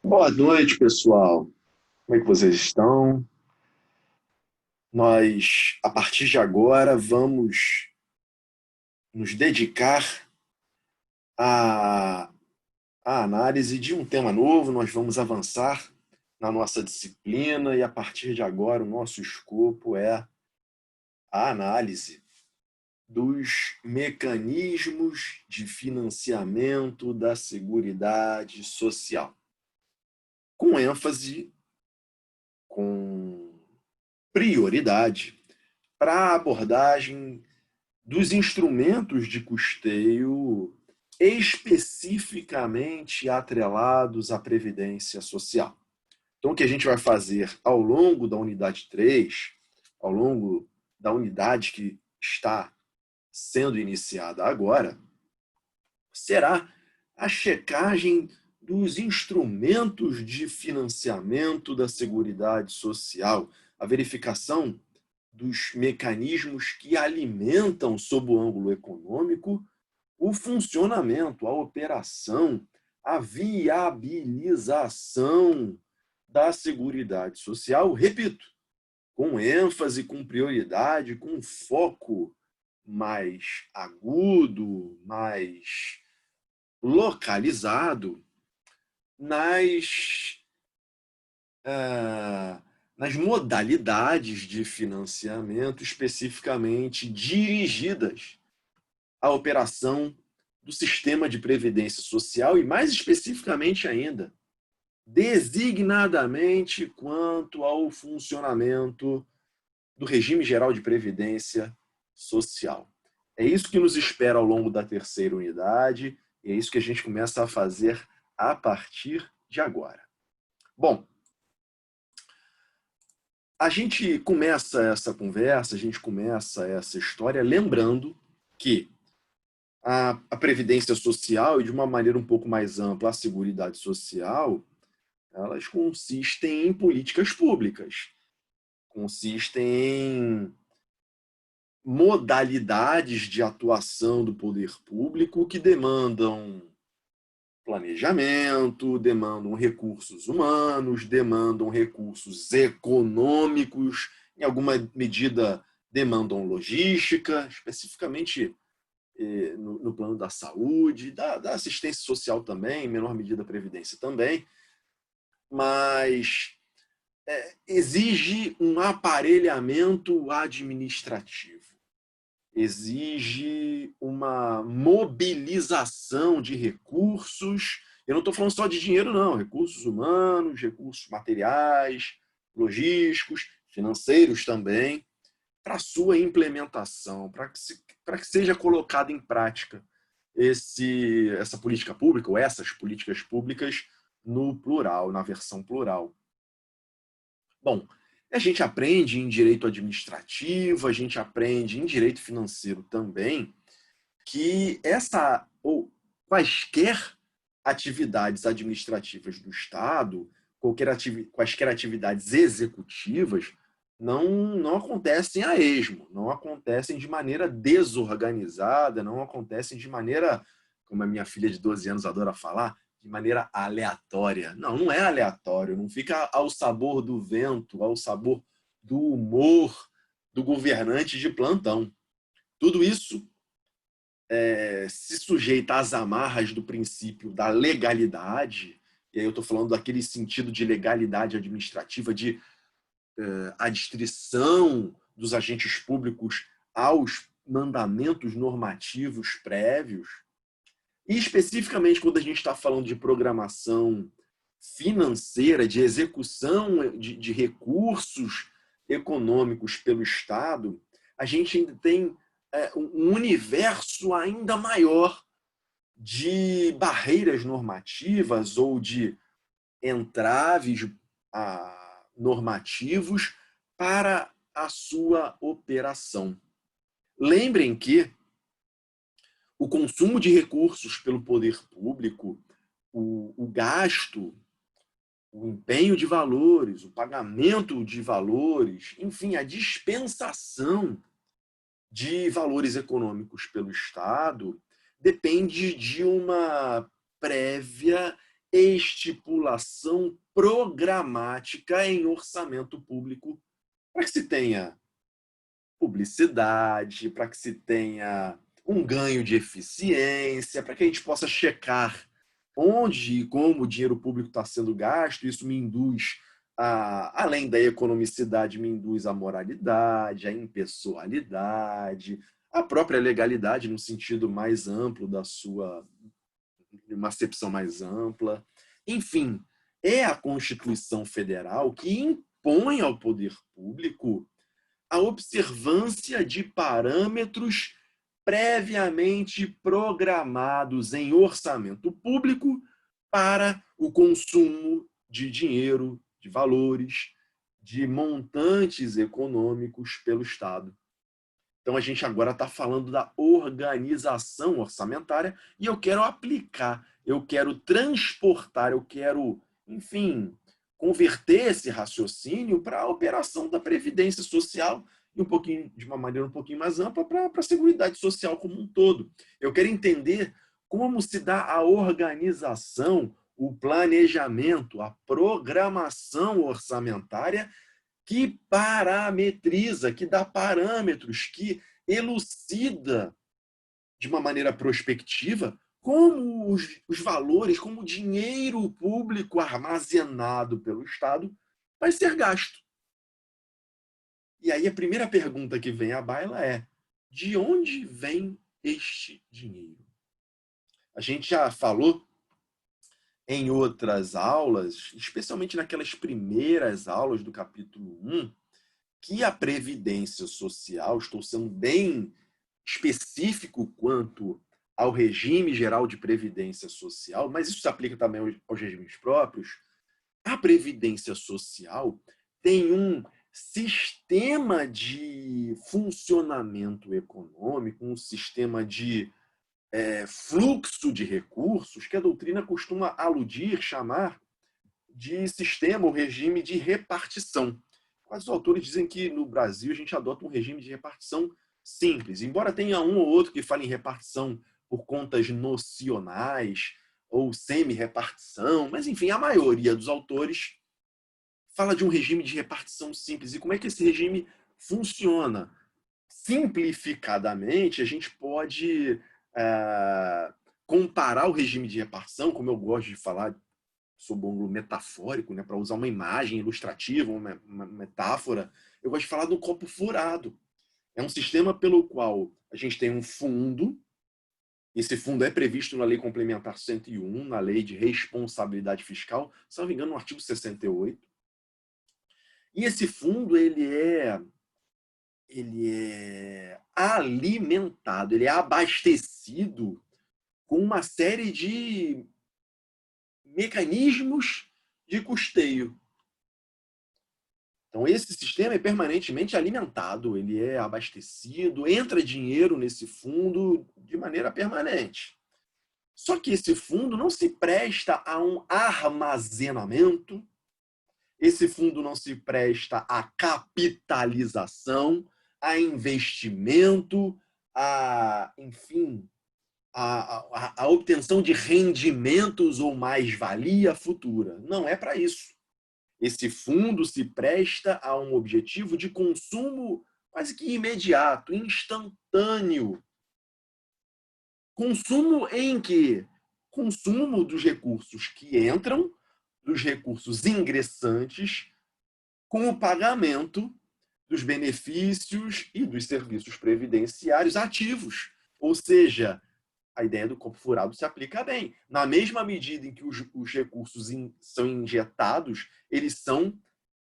Boa noite, pessoal. Como é que vocês estão? Nós, a partir de agora, vamos nos dedicar à, à análise de um tema novo. Nós vamos avançar na nossa disciplina e, a partir de agora, o nosso escopo é a análise dos mecanismos de financiamento da Seguridade Social, com ênfase, com prioridade para a abordagem dos instrumentos de custeio especificamente atrelados à Previdência Social. Então, o que a gente vai fazer ao longo da unidade 3, ao longo da unidade que está sendo iniciada agora, será a checagem dos instrumentos de financiamento da Seguridade Social, a verificação dos mecanismos que alimentam, sob o ângulo econômico, o funcionamento, a operação, a viabilização da Seguridade Social, repito, com ênfase, com prioridade, com foco mais agudo, mais localizado nas, nas modalidades de financiamento especificamente dirigidas à operação do sistema de previdência social e, mais especificamente ainda, designadamente quanto ao funcionamento do regime geral de previdência social. É isso que nos espera ao longo da terceira unidade e é isso que a gente começa a fazer a partir de agora. Bom, a gente começa essa conversa, a gente começa essa história lembrando que a Previdência Social, e de uma maneira um pouco mais ampla, a Seguridade Social, elas consistem em políticas públicas, consistem em modalidades de atuação do poder público que demandam planejamento, demandam recursos humanos, demandam recursos econômicos, em alguma medida demandam logística, especificamente no plano da saúde, da assistência social também, em menor medida a previdência também, mas exige um aparelhamento administrativo, exige uma mobilização de recursos. Eu não estou falando só de dinheiro, não. Recursos humanos, recursos materiais, logísticos, financeiros também, para sua implementação, para que seja colocada em prática essa política pública, ou essas políticas públicas, no plural, na versão plural. Bom, a gente aprende em direito administrativo, a gente aprende em direito financeiro também, que essa ou quaisquer atividades administrativas do Estado, quaisquer atividades executivas, não acontecem a esmo, não acontecem de maneira desorganizada, não acontecem de maneira, como a minha filha de 12 anos adora falar, de maneira aleatória. Não é aleatório, não fica ao sabor do vento, ao sabor do humor do governante de plantão. Tudo isso se sujeita às amarras do princípio da legalidade, e aí eu estou falando daquele sentido de legalidade administrativa, de adstrição dos agentes públicos aos mandamentos normativos prévios, e especificamente quando a gente está falando de programação financeira, de execução de recursos econômicos pelo Estado, a gente ainda tem um universo ainda maior de barreiras normativas ou de entraves normativos para a sua operação. Lembrem que o consumo de recursos pelo poder público, o gasto, o empenho de valores, o pagamento de valores, enfim, a dispensação de valores econômicos pelo Estado depende de uma prévia estipulação programática em orçamento público para que se tenha publicidade, para que se tenha um ganho de eficiência, para que a gente possa checar onde e como o dinheiro público está sendo gasto. Isso me induz, além da economicidade, me induz a moralidade, a impessoalidade, a própria legalidade no sentido mais amplo da sua, uma acepção mais ampla. Enfim, é a Constituição Federal que impõe ao poder público a observância de parâmetros previamente programados em orçamento público para o consumo de dinheiro, de valores, de montantes econômicos pelo Estado. Então, a gente agora está falando da organização orçamentária e eu quero aplicar, eu quero transportar, eu quero, enfim, converter esse raciocínio para a operação da Previdência Social e de uma maneira um pouquinho mais ampla para a Seguridade Social como um todo. Eu quero entender como se dá a organização, o planejamento, a programação orçamentária que parametriza, que dá parâmetros, que elucida de uma maneira prospectiva como os valores, como o dinheiro público armazenado pelo Estado vai ser gasto. E aí a primeira pergunta que vem à baila é: de onde vem este dinheiro? A gente já falou em outras aulas, especialmente naquelas primeiras aulas do capítulo 1, que a Previdência Social, estou sendo bem específico quanto ao regime geral de Previdência Social, mas isso se aplica também aos regimes próprios. A Previdência Social tem um sistema de funcionamento econômico, um sistema de fluxo de recursos que a doutrina costuma aludir, chamar de sistema ou regime de repartição. Mas os autores dizem que no Brasil a gente adota um regime de repartição simples, embora tenha um ou outro que fale em repartição por contas nocionais ou semi-repartição, mas enfim, a maioria dos autores fala de um regime de repartição simples. E como é que esse regime funciona? Simplificadamente, a gente pode comparar o regime de repartição, como eu gosto de falar, sou bom metafórico, né, para usar uma imagem ilustrativa, uma metáfora, eu gosto de falar do copo furado. É um sistema pelo qual a gente tem um fundo, esse fundo é previsto na Lei Complementar 101, na Lei de Responsabilidade Fiscal, se não me engano, no artigo 68. E esse fundo, ele é alimentado, ele é abastecido com uma série de mecanismos de custeio. Então, esse sistema é permanentemente alimentado, ele é abastecido, entra dinheiro nesse fundo de maneira permanente. Só que esse fundo não se presta a um armazenamento, esse fundo não se presta a capitalização, a investimento, enfim, a obtenção de rendimentos ou mais-valia futura. Não é para isso. Esse fundo se presta a um objetivo de consumo quase que imediato, instantâneo. Consumo em que? Consumo dos recursos que entram, dos recursos ingressantes, com o pagamento dos benefícios e dos serviços previdenciários ativos. Ou seja, a ideia do copo furado se aplica bem. Na mesma medida em que os recursos são injetados, eles são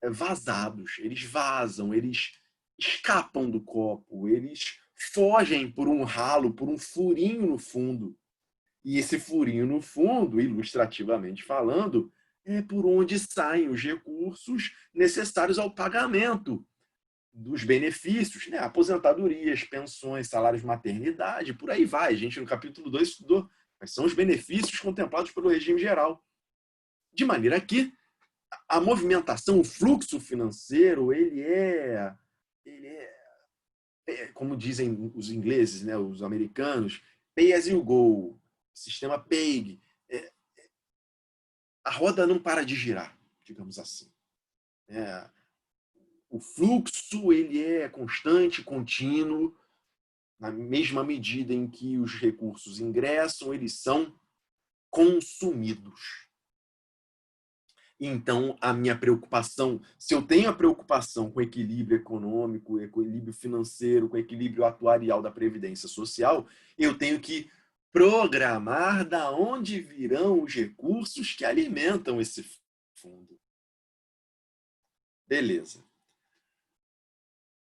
vazados, eles vazam, eles escapam do copo, eles fogem por um ralo, por um furinho no fundo. E esse furinho no fundo, ilustrativamente falando, é por onde saem os recursos necessários ao pagamento dos benefícios, né? Aposentadorias, pensões, salários de maternidade, por aí vai. A gente no capítulo 2 estudou quais são os benefícios contemplados pelo regime geral. De maneira que a movimentação, o fluxo financeiro, ele é como dizem os ingleses, né, os americanos, pay as you go, sistema PAYG. a roda não para de girar, digamos assim. O fluxo ele é constante, contínuo, na mesma medida em que os recursos ingressam, eles são consumidos. Então, a minha preocupação, se eu tenho a preocupação com equilíbrio econômico, equilíbrio financeiro, com equilíbrio atuarial da Previdência Social, eu tenho que programar da onde virão os recursos que alimentam esse fundo. Beleza.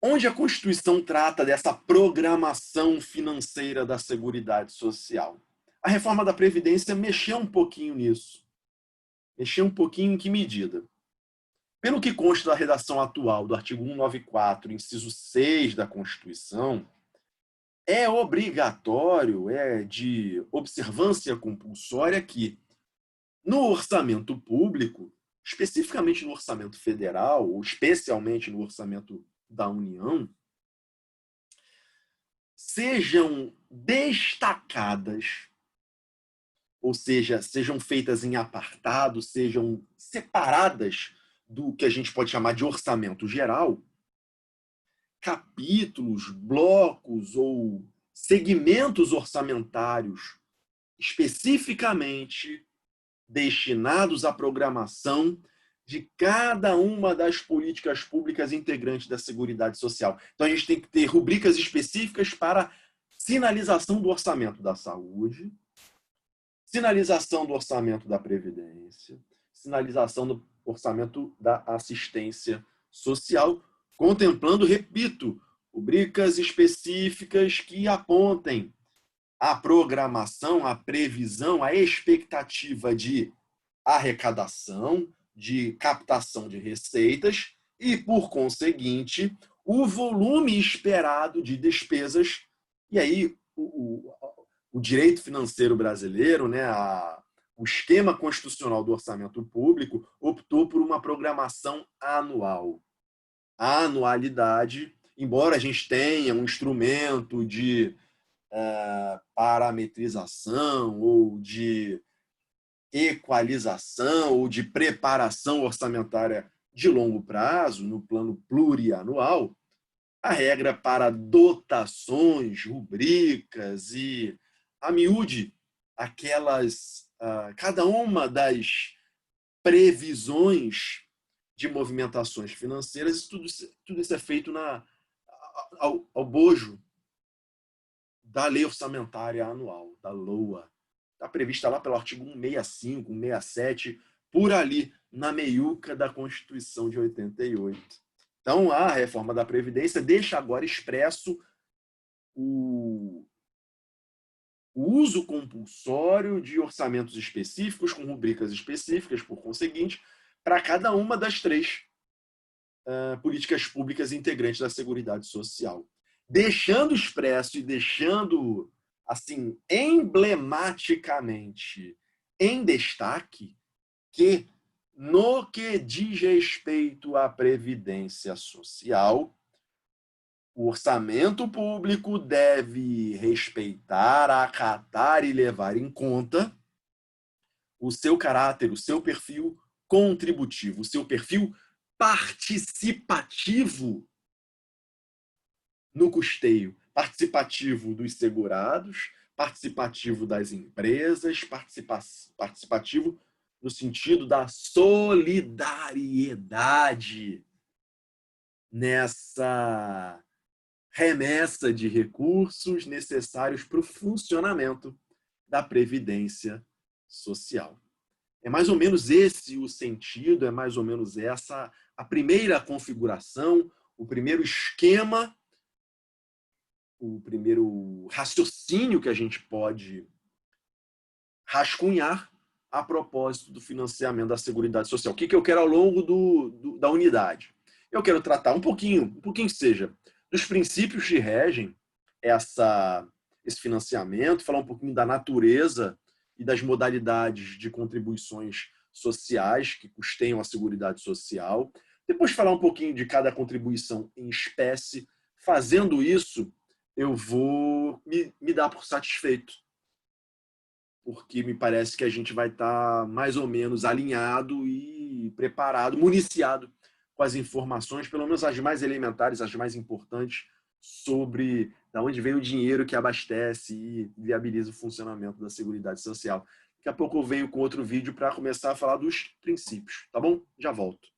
Onde a Constituição trata dessa programação financeira da Seguridade Social? A reforma da Previdência mexeu um pouquinho nisso. Mexeu um pouquinho em que medida? Pelo que consta da redação atual do artigo 194, inciso 6 da Constituição, é obrigatório, é de observância compulsória que, no orçamento público, especificamente no orçamento federal, ou especialmente no orçamento da União, sejam destacadas, ou seja, sejam feitas em apartado, sejam separadas do que a gente pode chamar de orçamento geral, capítulos, blocos ou segmentos orçamentários especificamente destinados à programação de cada uma das políticas públicas integrantes da Seguridade Social. Então, a gente tem que ter rubricas específicas para sinalização do orçamento da saúde, sinalização do orçamento da Previdência, sinalização do orçamento da assistência social, contemplando, repito, rubricas específicas que apontem a programação, a previsão, a expectativa de arrecadação, de captação de receitas e, por conseguinte, o volume esperado de despesas. E aí, o direito financeiro brasileiro, né, o esquema constitucional do orçamento público, optou por uma programação anual. A anualidade, embora a gente tenha um instrumento de parametrização ou de equalização ou de preparação orçamentária de longo prazo, no plano plurianual, a regra para dotações, rubricas e, a miúde, cada uma das previsões de movimentações financeiras, tudo isso é feito ao bojo da Lei Orçamentária Anual, da LOA. Está prevista lá pelo artigo 165, 167, por ali, na meiuca da Constituição de 88. Então, a reforma da Previdência deixa agora expresso o uso compulsório de orçamentos específicos, com rubricas específicas, por conseguinte, para cada uma das três políticas públicas integrantes da Seguridade Social. Deixando expresso e deixando assim emblematicamente em destaque que, no que diz respeito à Previdência Social, o orçamento público deve respeitar, acatar e levar em conta o seu caráter, o seu perfil contributivo, o seu perfil participativo no custeio, participativo dos segurados, participativo das empresas, participativo no sentido da solidariedade nessa remessa de recursos necessários para o funcionamento da Previdência Social. É mais ou menos esse o sentido, é mais ou menos essa a primeira configuração, o primeiro esquema, o primeiro raciocínio que a gente pode rascunhar a propósito do financiamento da Seguridade Social. O que eu quero ao longo da unidade? Eu quero tratar um pouquinho seja, dos princípios que regem esse financiamento, falar um pouquinho da natureza e das modalidades de contribuições sociais que custeiam a Seguridade Social. Depois falar um pouquinho de cada contribuição em espécie. Fazendo isso, eu vou me dar por satisfeito. porque me parece que a gente vai estar mais ou menos alinhado e preparado, municiado com as informações, pelo menos as mais elementares, as mais importantes, sobre de onde vem o dinheiro que abastece e viabiliza o funcionamento da Seguridade Social. Daqui a pouco eu venho com outro vídeo para começar a falar dos princípios, tá bom? Já volto.